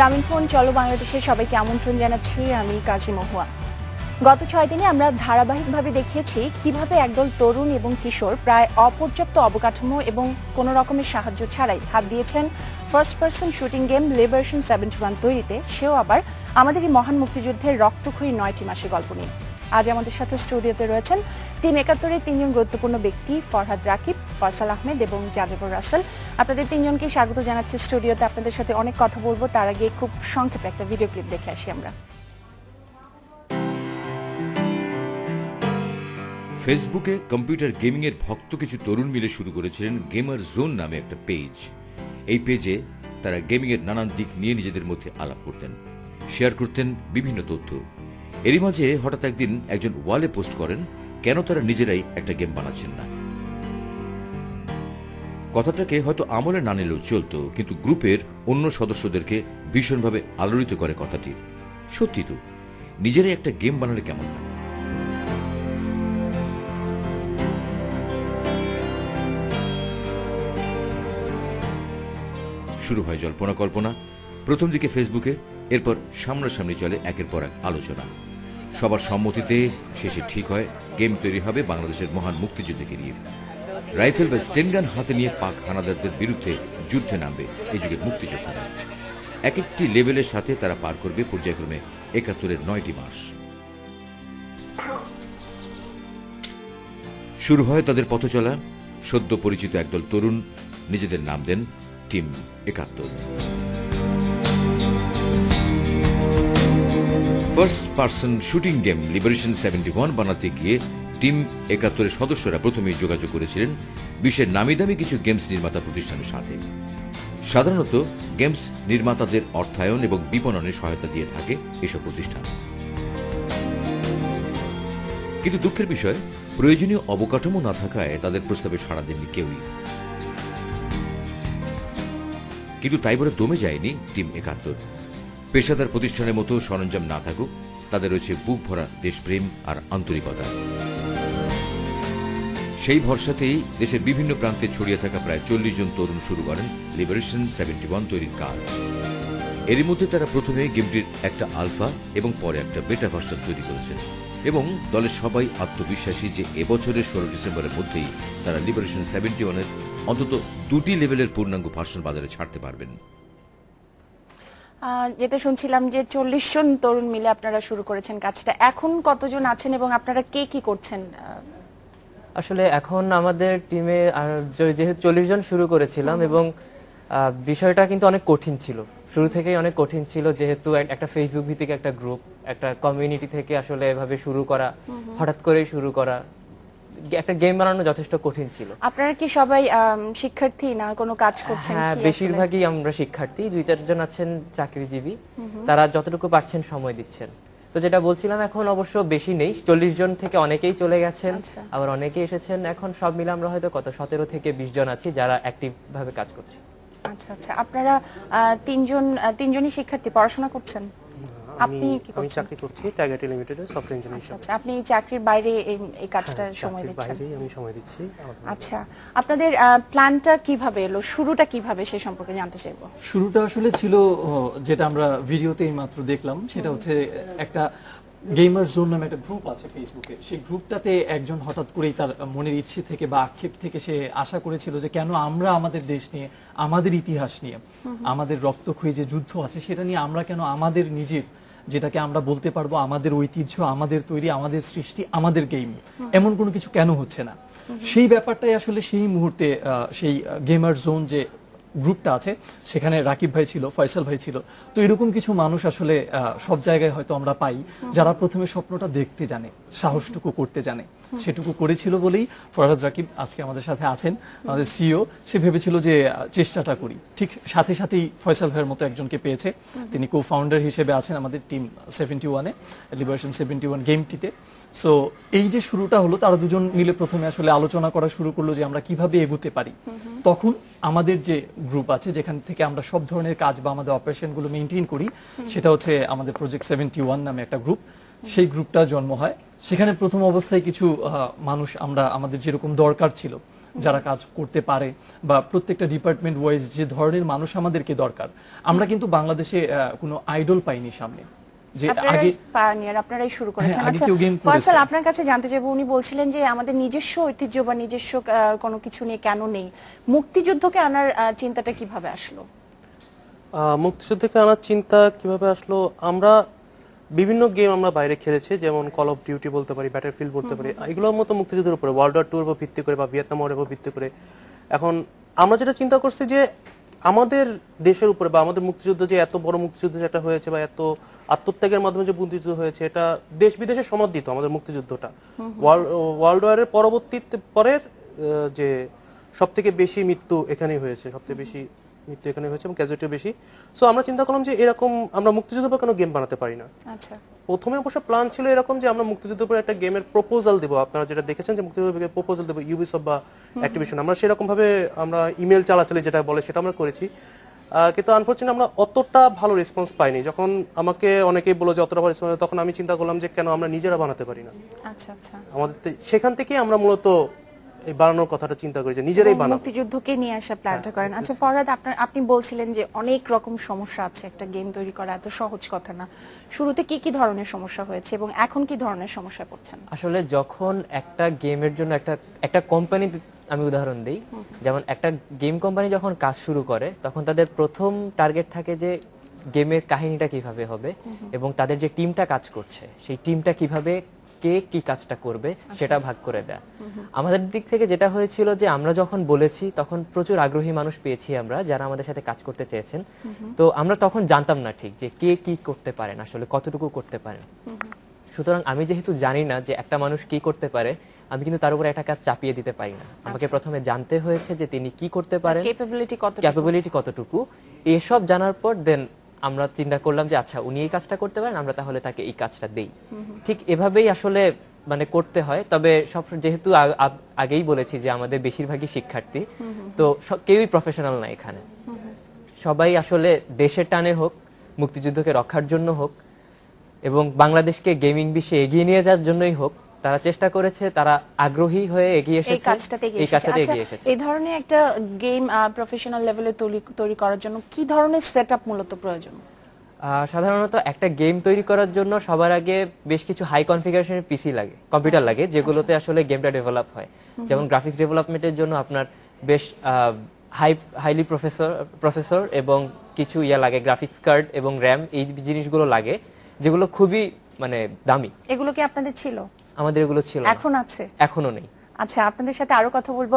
গ্রামীণফোন চলো বাংলাদেশের সবাইকে আমন্ত্রণ জানাচ্ছি আমি কাজী মহুয়া। গত 6 দিনে আমরা ধারাবাহিকভাবে দেখিয়েছি কিভাবে একদল তরুণ এবং কিশোর প্রায় অপর্যাপ্ত অবকাঠামো এবং কোনো রকমের সাহায্য ছাড়াই হাত দিয়েছেন first person shooting game liberation 71 তৈরিতে, সেও আবার আমাদের এই মহান মুক্তিযুদ্ধের রক্তক্ষয়ী 9টি মাসের গল্প নিয়ে। আজ আমাদের সাথে স্টুডিওতে রয়েছেন টিম 71-এর 3 জন গুরুত্বপূর্ণ ব্যক্তি, ফরহাদ রাকিব, ফয়সাল আহমেদ এবং জাজেবুর রাসেল। আপনাদের 3 জনকে স্বাগত জানাচ্ছি স্টুডিওতে। আপনাদের সাথে অনেক কথা বলবো, তার আগে খুব সংক্ষেপে একটা ভিডিও ক্লিপ দেখে আসি আমরা। ফেসবুকে কম্পিউটার গেমিং এর ভক্ত কিছু তরুণ মিলে শুরু করেছিলেন গেমার জোন নামে একটা পেজ। এই পেজে তারা গেমিং এর নানান দিক নিয়ে নিজেদের মধ্যে আলাপ করতেন, শেয়ার করতেন বিভিন্ন তথ্য। এরই মাঝে হঠাৎ একদিন একজন ওয়ালে পোস্ট করেন কেন তারা নিজেরাই একটা গেম বানাচ্ছেন না। কথাটাকে হয়তো আমলে না নিলেও চলতো, কিন্তু গ্রুপের অন্য সদস্যদেরকে ভীষণভাবে আলোড়িত করে কথাটি। সত্যি তো, নিজেরাই একটা গেম বানালে কেমন হয়। শুরু হয় জল্পনা কল্পনা, প্রথম দিকে ফেসবুকে, এরপর সামনাসামনি চলে একের পর এক আলোচনা। সবার সম্মতিতে শেষে ঠিক হয় গেম তৈরি হবে বাংলাদেশের মহান মুক্তিযুদ্ধকে নিয়ে। রাইফেল বা স্টেনগান হাতে নিয়ে পাক হানাদারদের বিরুদ্ধে যুদ্ধে নামবে এই যুগের মুক্তিযোদ্ধারা। এক একটি লেভেলের সাথে তারা পার করবে পর্যায়ক্রমে 71-এর 9টি মাস। শুরু হয় তাদের পথচলা। সদ্য পরিচিত একদল তরুণ নিজেদের নাম দেন team 71। First person shooting game liberation 71 বানাতে গিয়ে টিম 71-এর সদস্যরা প্রথমেই যোগাযোগ করেছিলেন বিশ্বের নামিদামি কিছু গেমস নির্মাতা প্রতিষ্ঠানের সাথে। সাধারণত গেমস নির্মাতাদের অর্থায়ন এবং বিপণনে সহায়তা দিয়ে থাকে এসব প্রতিষ্ঠান। কিন্তু দুঃখের বিষয়, প্রয়োজনীয় অবকাঠামো না থাকায় তাদের প্রস্তাবে সাড়া দেননি কেউই। কিন্তু তাই বলে দমে যায়নি টিম 71। পেশাদার প্রতিষ্ঠানের মতো সরঞ্জাম না থাকুক, তাদের রয়েছে বুক ভরা দেশপ্রেম আর আন্তরিকতা। সেই ভরসাতেই দেশের বিভিন্ন প্রান্তে ছড়িয়ে থাকা প্রায় 40 জন তরুণ শুরু করেন লিবারেশন 71 তৈরির কাজ। এরই মধ্যে তারা প্রথমে গেমটির একটা আলফা এবং পরে একটা বেটা ভার্সন তৈরি করেছেন, এবং দলের সবাই আত্মবিশ্বাসী যে এবছরের 16 ডিসেম্বরের মধ্যেই তারা লিবারেশন 71-এর অন্তত 2টি লেভেলের পূর্ণাঙ্গ ভার্সন বাজারে ছাড়তে পারবেন। যেটা শুনছিলাম যে 40 জন তরুণ মিলে আপনারা শুরু করেছেন কাজটা, এখন কতজন আছেন এবং আপনারা কে কি করছেন? আসলে এখন আমাদের টিমে যেহেতু 40 জন শুরু করেছিলাম, এবং বিষয়টা কিন্তু অনেক কঠিন ছিল, শুরু থেকেই অনেক কঠিন ছিল, যেহেতু একটা ফেসবুক ভিত্তিক একটা গ্রুপ, একটা কমিউনিটি থেকে আসলে এভাবে শুরু করা, হঠাৎ করেই শুরু করা, একটা গেম বানানো যথেষ্ট কঠিন ছিল। আপনারা কি সবাই শিক্ষার্থী না কোনো কাজ করছেন? হ্যাঁ, বেশিরভাগই আমরা শিক্ষার্থী, 2-4 জন আছেন চাকরিজীবী, তারা যতটুকু পারছেন সময় দিচ্ছেন। তো যেটা বলছিলাম, এখন অবশ্য বেশি নেই, 40 জন থেকে অনেকেই চলে গেছেন, আবার অনেকেই এসেছেন। এখন সব মিলে আমরা হয়তো 17 থেকে 20 জন আছি যারা অ্যাক্টিভ ভাবে কাজ করছে। আচ্ছা আচ্ছা, আপনারা তিনজনই শিক্ষার্থী, পড়াশোনা করছেন? আপনি কি করছেন? আমি চাকরি করছি টাইগার লিমিটেডে সফটওয়্যার ইঞ্জিনিয়ার হিসেবে। আচ্ছা, আপনি চাকরির বাইরে এই কাজটা সময় দিচ্ছেন? বাইরেই আমি সময় দিচ্ছি। আচ্ছা, আপনাদের প্ল্যানটা কিভাবে এলো, শুরুটা কিভাবে, সে সম্পর্কে জানতে চাইবো। শুরুটা আসলে ছিল যেটা আমরা ভিডিওতে এইমাত্র দেখলাম, সেটা হচ্ছে একটা গেমার জোন নামে একটা গ্রুপ আছে ফেসবুকে। সেই গ্রুপটাতে একজন হঠাৎ করেই তার মনের ইচ্ছে থেকে বা আক্ষেপ থেকে সে আশা করেছিল যে কেন আমরা আমাদের দেশ নিয়ে, আমাদের ইতিহাস নিয়ে, আমাদের রক্তক্ষয়ী যে যুদ্ধ আছে সেটা নিয়ে আমরা কেন আমাদের নিজের, যেটাকে আমরা বলতে পারবো আমাদের ঐতিহ্য, আমাদের তৈরি, আমাদের সৃষ্টি, আমাদের গেম, এমন কোনো কিছু কেন হচ্ছে না। সেই ব্যাপারটাই আসলে সেই মুহূর্তে সেই গেমার জোন যে গ্রুপটা আছে সেখানে রাকিব ভাই ছিল, ফয়সাল ভাই ছিল। তো এরকম কিছু মানুষ আসলে সব জায়গায় হয়তো আমরা পাই, যারা প্রথমে স্বপ্নটা দেখতে জানে, সাহসটুকু করতে জানে। সেটুকু করেছিল বলেই ফরহাদ রাকিব আজকে আমাদের সাথে আছেন, আমাদের সিইও। সে ভেবেছিল যে চেষ্টাটা করি, ঠিক সাথে সাথেই ফয়সাল ভাইয়ের মতো একজনকে পেয়েছে। তিনি কো ফাউন্ডার হিসেবে আছেন আমাদের টিম 71-এ, লিবারেশন 71 গেমটিতে। সো এই যে শুরুটা হলো, তারা দুজন মিলে প্রথমে আসলে আলোচনা করা শুরু করলো যে আমরা কিভাবে এগোতে পারি। তখন আমাদের যে গ্রুপ আছে, যেখান থেকে আমরা সব ধরনের কাজ বা আমাদের অপারেশনগুলো মেনটেন করি, সেটা হচ্ছে আমাদের প্রজেক্ট 71 নামে একটা গ্রুপ। সেই গ্রুপটা জন্ম হয়। সেখানে প্রথম অবস্থায় কিছু মানুষ আমরা আমাদের যেরকম দরকার ছিল যারা কাজ করতে পারে বা প্রত্যেকটা ডিপার্টমেন্ট ওয়াইজ যে ধরনের মানুষ আমাদেরকে দরকার, আমরা কিন্তু বাংলাদেশে কোনো আইডল পাইনি সামনে যে আগে আপনারাই শুরু করেছেন। আগে আচ্ছা কেউ game করেছে। ফয়সাল, আপনার কাছে জানতে চাইবো, উনি বলছিলেন যে আমাদের নিজস্ব ঐতিহ্য বা নিজস্ব কোনো কিছু নিয়ে কেন নেই, মুক্তিযুদ্ধকে আনার চিন্তাটা কিভাবে আসলো? মুক্তিযুদ্ধকে আনার চিন্তা কিভাবে আসলো, আমরা বিভিন্ন গেম আমরা বাইরে খেলেছি, যেমন কল অফ ডিউটি বলতে পারি, ব্যাটলফিল্ড বলতে পারি, এগুলোর মতো মুক্তিযুদ্ধের উপরে ওয়ার্ল্ড ওয়ার 2 এর উপর ভিত্তি করে বা ভিয়েতনাম ওয়ারের উপর ভিত্তি করে। এখন আমরা যেটা চিন্তা করছি যে আমাদের দেশের উপরে বা আমাদের মুক্তিযুদ্ধ যে এত বড় মুক্তিযুদ্ধ যেটা হয়েছে বা এত আত্মত্যাগের মাধ্যমে যে মুক্তিযুদ্ধ হয়েছে, এটা দেশ বিদেশে সমাদৃত আমাদের মুক্তিযুদ্ধটা। ওয়ার্ল্ড ওয়ারের পরবর্তীতে পরের যে সবথেকে বেশি মৃত্যু এখানেই হয়েছে, সবথেকে বেশি মৃত্যু এখানে হয়েছে এবং ক্যাজুয়ালিটিও বেশি। সো আমরা চিন্তা করলাম যে এরকম আমরা মুক্তিযুদ্ধের উপর কোনো গেম বানাতে পারি না। আচ্ছা, প্রথমে অবশ্য প্ল্যান ছিল এরকম যে আমরা মুক্তিযুদ্ধের উপর একটা গেমের প্রপোজাল দেবো, আপনারা যেটা দেখেছেন যে মুক্তিযুদ্ধের প্রপোজাল দেবো ইউবিসফট বা অ্যাক্টিভিশন, আমরা সেরকম ভাবে আমরা ইমেল চালাচালি যেটা বলে সেটা আমরা করেছি, কিন্তু আনফরচুনেটলি আমরা অতটা ভালো রেসপন্স পাইনি। যখন আমাকে অনেকেই বলো যে অতটা ভালো রেসপন্স, তখন আমি চিন্তা করলাম যে কেন আমরা নিজেরা বানাতে পারি না। আচ্ছা আচ্ছা, আমাদের সেখান থেকেই আমরা মূলত এই বানানোর কথাটা চিন্তা করি যে নিজেরাই বানাবো, মুক্তিযুদ্ধকে নিয়ে আসা প্ল্যানটা করেন। আচ্ছা ফরহাদ, আপনি বলছিলেন যে অনেক রকম সমস্যা আছে, একটা গেম তৈরি করা এত সহজ কথা না। শুরুতে কি কি ধরনের সমস্যা হয়েছে এবং এখন কি ধরনের সমস্যা পড়ছেন? আসলে যখন একটা গেমের জন্য একটা কোম্পানি, আমি উদাহরণ দিই, যেমন একটা গেম কোম্পানি যখন কাজ শুরু করে তখন তাদের প্রথম টার্গেট থাকে যে গেমের কাহিনীটা কিভাবে হবে এবং তাদের যে টিমটা কাজ করছে সেই টিমটা কিভাবে কে কি কাজটা করবে সেটা ভাগ করে দেয়। আমাদের দিক থেকে যেটা হয়েছিল যে আমরা যখন বলেছি তখন প্রচুর আগ্রহী মানুষ পেয়েছি আমরা, যারা আমাদের সাথে কাজ করতে চেয়েছেন। তো আমরা তখন জানতাম না ঠিক যে কে কি করতে পারেন, আসলে কতটুকু করতে পারেন। সুতরাং আমি যেহেতু জানি না যে একটা মানুষ কি করতে পারে, আমি কিন্তু তার উপরে একটা কাজ চাপিয়ে দিতে পারি না। আমাকে প্রথমে জানতে হয়েছে যে তিনি কি করতে পারেন, ক্যাপাবিলিটি কতটুকু। এসব জানার পর দেন আমরা চিন্তা করলাম যে আচ্ছা উনি এই কাজটা করতে পারেন, আমরা তাহলে তাকে এই কাজটা দেই। ঠিক এভাবেই আসলে মানে করতে হয়। তবে সব যেহেতু আগেই বলেছি যে আমাদের বেশিরভাগই শিক্ষার্থী, তো কেউই প্রফেশনাল না এখানে। সবাই আসলে দেশের টানে হোক, মুক্তিযুদ্ধকে রক্ষার জন্য হোক এবং বাংলাদেশকে গেমিং বিশ্বে এগিয়ে নিয়ে যাওয়ার জন্যই হোক, তারা চেষ্টা করেছে, তারা আগ্রহী হয়ে এগিয়ে এসেছে, এই কাজটাতে এগিয়ে এসেছে। এই ধরনের একটা গেম প্রফেশনাল লেভেলে তৈরি করার জন্য কি ধরনের সেটআপ মূলত প্রয়োজন? সাধারণত একটা গেম তৈরি করার জন্য সবার আগে বেশ কিছু হাই কনফিগারেশনের পিসি লাগে, কম্পিউটার লাগে, যেগুলোতে আসলে গেমটা ডেভেলপ হয়। যেমন গ্রাফিক্স ডেভেলপমেন্টের জন্য আপনার বেশ হাইলি প্রসেসর এবং কিছু লাগে, গ্রাফিক্স কার্ড এবং র্যাম, এই জিনিসগুলো লাগে, যেগুলো খুবই মানে দামি। এগুলো কি আপনাদের ছিল? আমাদের এগুলো ছিল, এখন আছে, এখনো নেই। আচ্ছা, আপনাদের সাথে আরো কথা বলবো।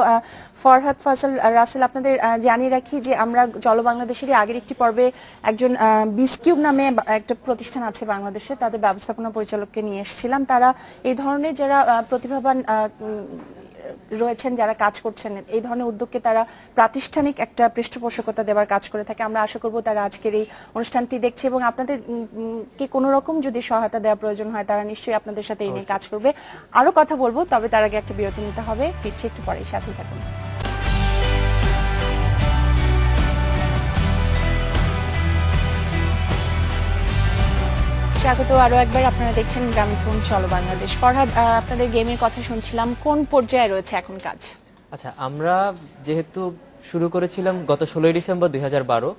ফরহাদ, ফয়সাল, রাসেল, আপনাদের জানিয়ে রাখি যে আমরা চলো বাংলাদেশেরই আগের একটি পর্বে একজন বিসকিউব নামে একটা প্রতিষ্ঠান আছে বাংলাদেশে, তাদের ব্যবস্থাপনা পরিচালককে নিয়ে এসেছিলাম। তারা এই ধরনের যারা প্রতিভাবান রয়েছেন, যারা কাজ করছেন, এই ধরনের উদ্যোগকে তারা প্রাতিষ্ঠানিক একটা পৃষ্ঠপোষকতা দেওয়ার কাজ করে থাকে। আমরা আশা করব তারা আজকের এই অনুষ্ঠানটি দেখছে এবং আপনাদের কি কোনো রকম যদি সহায়তা দেওয়া প্রয়োজন হয়, তারা নিশ্চয়ই আপনাদের সাথে এই নিয়ে কাজ করবে। আরো কথা বলবো, তবে তার আগে একটা বিরতি নিতে হবে। ফিরছি একটু পরে, সাথেই থাকুন। স্বাগত আরো একবার, আপনারা দেখছেন গ্রামীণফোন চলো বাংলাদেশ। ফরহাদ, আপনাদের গেমের কথা শুনছিলাম, কোন পর্যায়ে রয়েছে এখন কাজ? আচ্ছা, আমরা যেহেতু শুরু করেছিলাম গত 16 ডিসেম্বর 2012,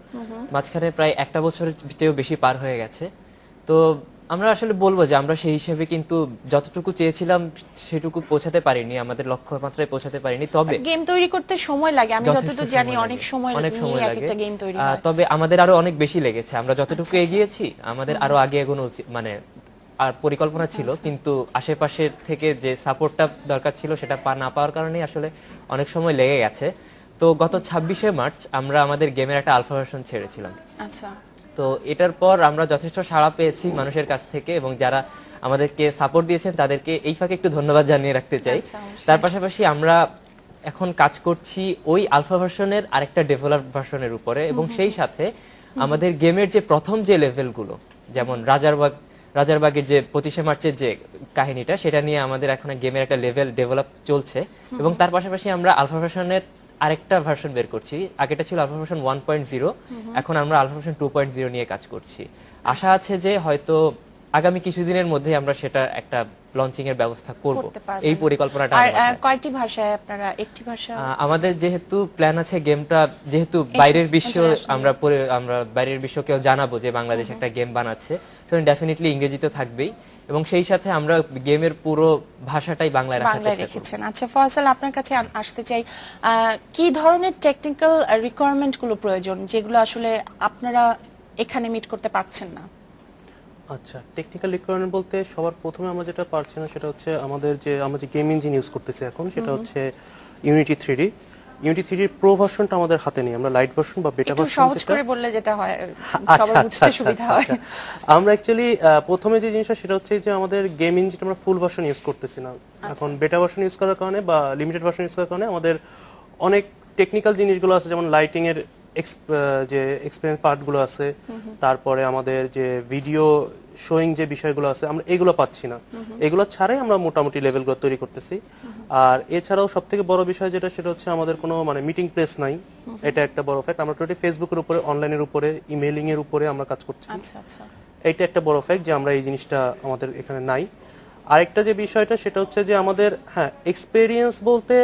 মাঝখানে প্রায় একটা বছরের চেয়েও বেশি পার হয়ে গেছে। তো আমরা আসলে বলবো যে আমরা সেই হিসেবে কিন্তু যতটুকু চেয়েছিলাম সেটুকু পৌঁছাতে পারিনি, আমাদের লক্ষ্যমাত্রায় পৌঁছাতে পারিনি। তবে গেম তৈরি করতে সময় লাগে, আমি যতটুকু জানি অনেক সময় লাগে একটা গেম তৈরি হয়। তবে আমাদের আরো অনেক বেশি লেগেছে, আমরা যতটুকু এগিয়েছি আমাদের আরো আগে এগোনো উচিত, মানে আর পরিকল্পনা ছিল, কিন্তু আশেপাশের থেকে যে সাপোর্টটা দরকার ছিল সেটা না পাওয়ার কারণে আসলে অনেক সময় লেগে গেছে। তো গত 26শে মার্চ আমরা আমাদের গেমের একটা আলফা ভার্সন ছেড়েছিলাম। আচ্ছা, তো এটার পর আমরা যথেষ্ট সাড়া পেয়েছি মানুষের কাছ থেকে এবং যারা আমাদেরকে সাপোর্ট দিয়েছেন তাদেরকে এই ফাঁকে একটু ধন্যবাদ জানিয়ে রাখতে চাই। তার পাশাপাশি আমরা এখন কাজ করছি ওই আলফা ভার্সনের আরেকটা ডেভেলপ ভার্সনের উপরে এবং সেই সাথে আমাদের গেমের যে প্রথম যে লেভেলগুলো, যেমন রাজারবাগের যে 25শে মার্চের যে কাহিনীটা, সেটা নিয়ে আমাদের এখন গেমের একটা লেভেল ডেভেলপ চলছে এবং তার পাশাপাশি আমরা আলফা ভার্সনের আরেকটা ভার্সন বের করছি। আগেটা ছিল আলফা ভার্সন 1.0, এখন আমরা আলফা ভার্সন 2.0 নিয়ে কাজ করছি। আশা আছে যে হয়তো আগামী কিছুদিনের মধ্যে আমরা সেটা একটা লঞ্চিং এর ব্যবস্থা করব, করতে পারবেন। এই পরিকল্পনাটা আর আমার মাথায় আছে। কয়টি ভাষায় আপনারা? একটি ভাষা? আমাদের যেহেতু প্ল্যান আছে গেমটা যেহেতু বাইরের বিশ্ব international। আমরা বাইরের বিশ্বকেও জানাবো যে বাংলাদেশ একটা গেম বানাচ্ছে, সেখানে ডেফিনেটলি ইংরেজি তো থাকবেই এবং সেই সাথে আমরা গেমের পুরো ভাষাটাই বাংলায় রাখার বাংলায় চেষ্টা করব। রেখেছেন। আচ্ছা ফয়সাল, আপনার কাছে আসতে চাই, কি ধরনের টেকনিক্যাল রিকোয়ারমেন্ট গুলো প্রয়োজন যেগুলো আসলে আপনারা এখানে মিট করতে পারছেন না? আচ্ছা, টেকনিক্যাল রিকোয়ারমেন্ট বলতে সবার প্রথমে আমরা যেটা পারছি না সেটা হচ্ছে আমরা যে গেম ইঞ্জিন ইউজ করতেছি এখন, সেটা হচ্ছে unity 3D। Unity 3D pro ভার্সনটা আমাদের হাতে নেই, আমরা লাইট ভার্সন বা বেটা একটু ভার্সন সহজ করে বললে যেটা হয় সবার বুঝতে সুবিধা হয়। আমরা অ্যাকচুয়ালি প্রথমে যে জিনিসটা সেটা হচ্ছে যে আমাদের গেম ইঞ্জিন আমরা ফুল ভার্সন ইউজ করতেছি না এখন, বেটা ভার্সন ইউজ করার কারণে বা লিমিটেড ভার্সন ইউজ করার কারণে আমাদের অনেক টেকনিক্যাল জিনিসগুলো আছে, যেমন লাইটিং এর যে এক্সপেরিয়েন্স পার্টগুলো আছে, তারপরে আমাদের যে ভিডিও শোয়িং যে বিষয়গুলো আছে আমরা এগুলো পাচ্ছি না, এগুলো ছাড়াই আমরা মোটামুটি লেভেলগুলো তৈরি করতেছি। আর এছাড়াও সবথেকে বড় বিষয় যেটা সেটা হচ্ছে আমাদের কোনো মানে মিটিং প্লেস নাই, এটা একটা বড় ফ্যাক্ট। আমরা টোটালি ফেসবুকের উপরে, অনলাইনের উপরে, ইমেইলিং এর উপরে আমরা কাজ করছি। আচ্ছা আচ্ছা, এইটা একটা বড় ফ্যাক্ট যে আমরা এই জিনিসটা আমাদের এখানে নাই। আরেকটা যে বিষয়টা সেটা হচ্ছে যে আমাদের এক্সপেরিয়েন্স বলতে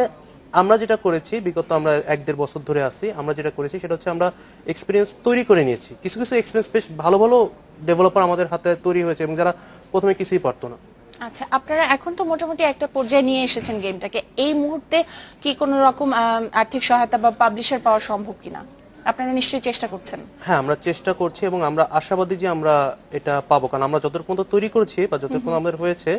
আমরা যেটা করেছি বিগত আমরা 1-1.5 বছর ধরে আছি, আমরা যেটা করেছি সেটা হচ্ছে আমরা এক্সপেরিয়েন্স তৈরি করে নিয়েছি। কিছু কিছু এক্সপেরিয়েন্স বেশ ভালো ভালো ডেভেলপার আমাদের হাতে তৈরি হয়েছে এবং যারা প্রথমে কিছুই পারতো না। আচ্ছা আপনারা এখন তো মোটামুটি একটা পর্যায়ে নিয়ে এসেছেন গেমটাকে, এই মুহূর্তে কি কোনো রকম আর্থিক সহায়তা বা পাবলিশার পাওয়া সম্ভব কিনা? আপনারা নিশ্চয়ই চেষ্টা করছেন। হ্যাঁ, আমরা চেষ্টা করছি এবং আমরা আশাবাদী যে আমরা এটা পাবো, কারণ আমরা যতটুকু পর্যন্ত তৈরি করেছি বা যতটুকু আমাদের হয়েছে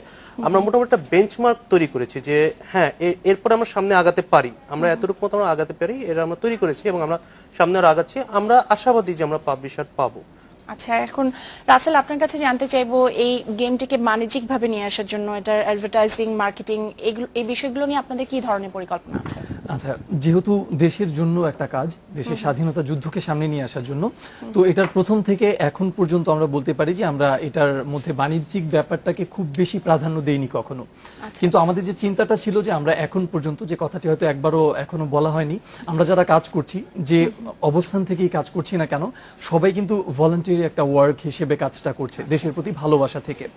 আমরা মোটামুটি একটা বেঞ্চমার্ক তৈরি করেছি যে হ্যাঁ এরপরে আমরা সামনে আগাতে পারি, আমরা এতটুকু মতো আমরা আগাতে পারি, এটা আমরা তৈরি করেছি এবং আমরা সামনে আর আগাচ্ছি। আমরা আশাবাদী যে আমরা পাবলিশার পাবো। আচ্ছা এখন রাসেল, আপনার কাছে জানতে চাইবো এই গেমটিকে বাণিজ্যিকভাবে নিয়ে আসার জন্য এটার অ্যাডভার্টাইজিং, মার্কেটিং, এই বিষয়গুলো নিয়ে আপনাদের কি ধরনের পরিকল্পনা আছে? আচ্ছা, যেহেতু দেশের জন্য একটা কাজ, দেশের স্বাধীনতা যুদ্ধকে সামনে নিয়ে আসার জন্য, তো এটার প্রথম থেকে এখন পর্যন্ত আমরা বলতে পারি যে আমরা এটার মধ্যে বাণিজ্যিক ব্যাপারটাকে খুব বেশি প্রাধান্য দেইনি কখনো। কিন্তু আমাদের যে চিন্তাটা ছিল যে আমরা এখন পর্যন্ত, যে কথাটি হয়তো একবারও এখনো বলা হয়নি, আমরা যারা কাজ করছি, যে অবস্থান থেকেই কাজ করছি না কেন, সবাই কিন্তু ভলান্টিয়ারি একটা ওয়ার্ক হিসেবে কাজটা করছে দেশের প্রতি ভালোবাসা থেকে।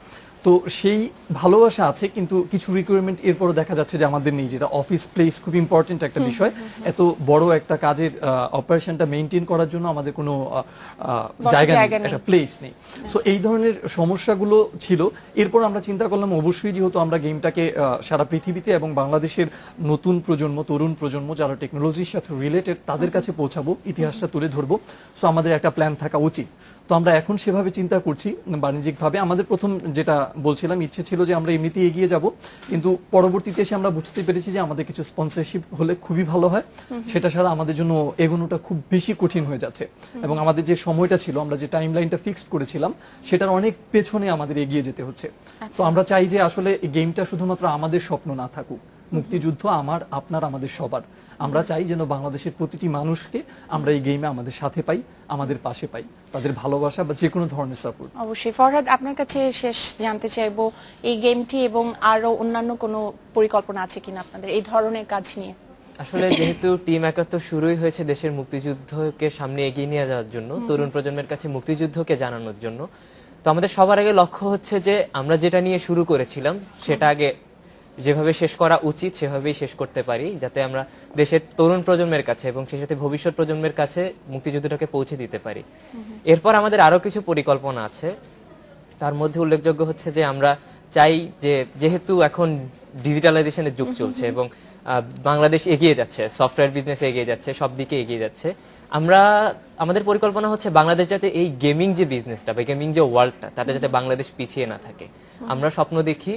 তো সেই ভালোবাসা আছে, কিন্তু কিছু রিকোয়ারমেন্ট এরপর দেখা যাচ্ছে যে আমাদের নেই, যেটা অফিস প্লেস খুব ইম্পর্টেন্ট একটা বিষয়। এত বড় একটা কাজের অপারেশনটা মেইনটেইন করার জন্য আমাদের কোনো জায়গা নেই, একটা প্লেস নেই। সো এই ধরনের সমস্যাগুলো ছিল। এরপর আমরা চিন্তা করলাম অবশ্যই যেহেতু আমরা গেমটাকে সারা পৃথিবীতে এবং বাংলাদেশের নতুন প্রজন্ম, তরুণ প্রজন্ম যারা টেকনোলজির সাথে রিলেটেড তাদের কাছে পৌঁছাবো, ইতিহাসটা তুলে ধরবো, সো আমাদের একটা প্ল্যান থাকা উচিত। তো আমরা এখন সেভাবে চিন্তা করছি বাণিজ্যিকভাবে। আমাদের প্রথম যেটা বলছিলাম ইচ্ছে ছিল যে আমরা এমনিতেই এগিয়ে যাব, কিন্তু পরবর্তীতে এসে আমরা বুঝতে পেরেছি যে আমাদের কিছু স্পন্সরশিপ হলে খুবই ভালো হয়, সেটা ছাড়া আমাদের জন্য এগোনোটা খুব বেশি কঠিন হয়ে যাচ্ছে এবং আমাদের যে সময়টা ছিল, আমরা যে টাইম লাইনটা ফিক্সড করেছিলাম সেটার অনেক পেছনে আমাদের এগিয়ে যেতে হচ্ছে। তো আমরা চাই যে আসলে এই গেমটা শুধুমাত্র আমাদের স্বপ্ন না থাকুক, মুক্তিযুদ্ধ আমার, আপনার, আমাদের সবার। আমরা চাই যেন বাংলাদেশের প্রতিটি মানুষকে আমরা এই গেমে আমাদের সাথে পাই, আমাদের পাশে পাই, তাদের ভালোবাসা বা যে কোনো ধরনের সাপোর্ট। অবশ্যই। ফরহাদ, আপনার কাছে শেষ জানতে চাইবো এই গেমটি এবং আরো অন্যান্য কোনো পরিকল্পনা আছে কিনা আপনাদের এই ধরনের কাজ নিয়ে? আসলে যেহেতু টিম 71 শুরুই হয়েছে দেশের মুক্তিযুদ্ধকে সামনে এগিয়ে নিয়ে যাওয়ার জন্য, তরুণ প্রজন্মের কাছে মুক্তিযুদ্ধকে জানানোর জন্য, তো আমাদের সবার আগে লক্ষ্য হচ্ছে যে আমরা যেটা নিয়ে শুরু করেছিলাম সেটা আগে যেভাবে শেষ করা উচিত সেভাবেই শেষ করতে পারি, যাতে আমরা দেশের তরুণ প্রজন্মের কাছে এবং সেই সাথে ভবিষ্যৎ প্রজন্মের কাছে মুক্তিযুদ্ধটাকে পৌঁছে দিতে পারি। এরপর আমাদের আরো কিছু পরিকল্পনা আছে, তার মধ্যে উল্লেখযোগ্য হচ্ছে যে আমরা চাই যে যেহেতু এখন ডিজিটালাইজেশনের যুগ চলছে এবং বাংলাদেশ এগিয়ে যাচ্ছে, সফটওয়্যার বিজনেস এগিয়ে যাচ্ছে, সব দিকে এগিয়ে যাচ্ছে, আমাদের পরিকল্পনা হচ্ছে বাংলাদেশ যাতে এই গেমিং যে বিজনেসটা বা গেমিং যে ওয়ার্ল্ডটা তাতে যাতে বাংলাদেশ পিছিয়ে না থাকে। আমরা স্বপ্ন দেখি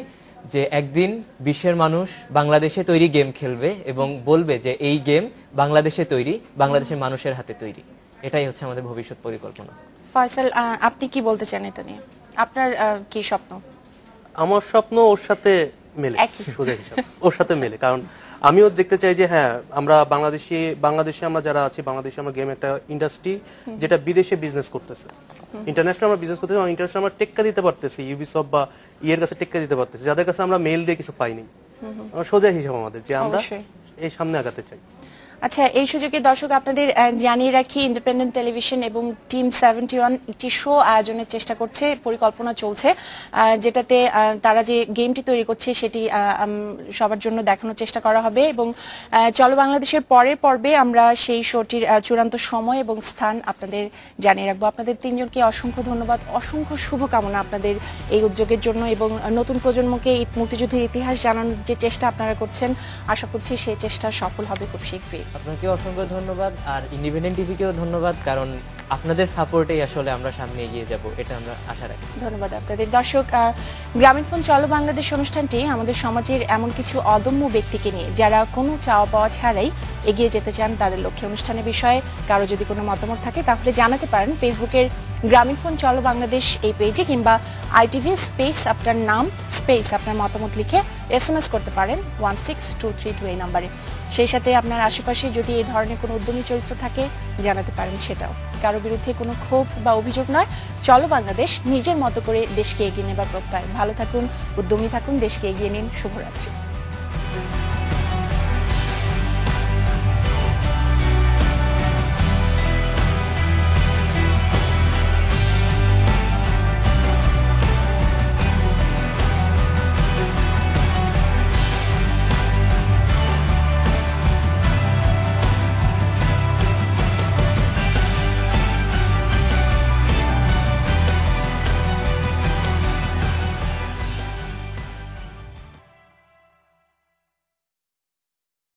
যে একদিন বিশ্বের মানুষ বাংলাদেশে তৈরি গেম খেলবে এবং বলবে যে এই গেম বাংলাদেশে তৈরি, বাংলাদেশের মানুষের হাতে তৈরি। এটাই হচ্ছে আমাদের ভবিষ্যৎ পরিকল্পনা। ফয়সাল, আপনি কি বলতে চান এটা নিয়ে? আপনার কি স্বপ্ন? আমার স্বপ্ন ওর সাথে মেলে, সোজা হিসাব ওর সাথে মেলে, কারণ আমিও দেখতে চাই যে হ্যাঁ আমরা বাংলাদেশে আমরা যারা আছি, বাংলাদেশে আমরা গেম একটা ইন্ডাস্ট্রি যেটা বিদেশে বিজনেস করতেছে, ইন্টারন্যাশনাল আমরা বিজনেস করতেছি, ইন্টারন্যাশনাল আমরা টেক্কা দিতে পারতেছি, ইউবিসফট বা ইয়ের কাছে টেক্কা দিতে পারতেছি, যাদের কাছে আমরা মেল দিয়ে কিছু পাইনি। সোজা হিসাব আমাদের যে আমরা এই সামনে আগাতে চাই। আচ্ছা, এই সুযোগে দর্শক আপনাদের জানিয়ে রাখি, ইন্ডিপেন্ডেন্ট টেলিভিশন এবং টিম 71 একটি শো আয়োজনের চেষ্টা করছে, পরিকল্পনা চলছে, যেটাতে তারা যে গেমটি তৈরি করছে সেটি সবার জন্য দেখানোর চেষ্টা করা হবে এবং চলো বাংলাদেশের পরের পর্বে আমরা সেই শোটির চূড়ান্ত সময় এবং স্থান আপনাদের জানিয়ে রাখবো। আপনাদের তিনজনকে অসংখ্য ধন্যবাদ, অসংখ্য শুভকামনা আপনাদের এই উদ্যোগের জন্য এবং নতুন প্রজন্মকে মুক্তিযুদ্ধের ইতিহাস জানানোর যে চেষ্টা আপনারা করছেন, আশা করছি সেই চেষ্টা সফল হবে খুব শীঘ্রই। আপনাকে অসংখ্য ধন্যবাদ, আর ইন্ডিপেন্ডেন্ট টিভিকেও ধন্যবাদ, কারণ আপনাদের সাপোর্টেই আসলে আমরা সামনে এগিয়ে যাব, এটা আমরা আশা রাখি। ধন্যবাদ আপনাদের। দর্শক, গ্রামীণফোন চলো বাংলাদেশ অনুষ্ঠানটি আমাদের সমাজের এমন কিছু অদম্য ব্যক্তিকে নিয়ে যারা কোনো চাওয়া পাওয়া ছাড়াই এগিয়ে যেতে চান তাদের লক্ষ্যে। অনুষ্ঠানের বিষয়ে কারো যদি কোনো মতামত থাকে তাহলে জানাতে পারেন ফেসবুকের গ্রামীণফোন চলো বাংলাদেশ এই পেজে, কিংবা ITV স্পেস আপনার নাম স্পেস আপনার মতামত লিখে SMS করতে পারেন 16232 এই নাম্বারে। সেই সাথে আপনার আশেপাশে যদি এই ধরনের কোনো উদ্যমী চরিত্র থাকে জানাতে পারেন সেটাও। কারো বিরুদ্ধে কোনো ক্ষোভ বা অভিযোগ নয়, চলো বাংলাদেশ নিজের মতো করে দেশকে এগিয়ে নেবার প্রত্যয়। ভালো থাকুন, উদ্যমী থাকুন, দেশকে এগিয়ে নিন। শুভরাত্রি।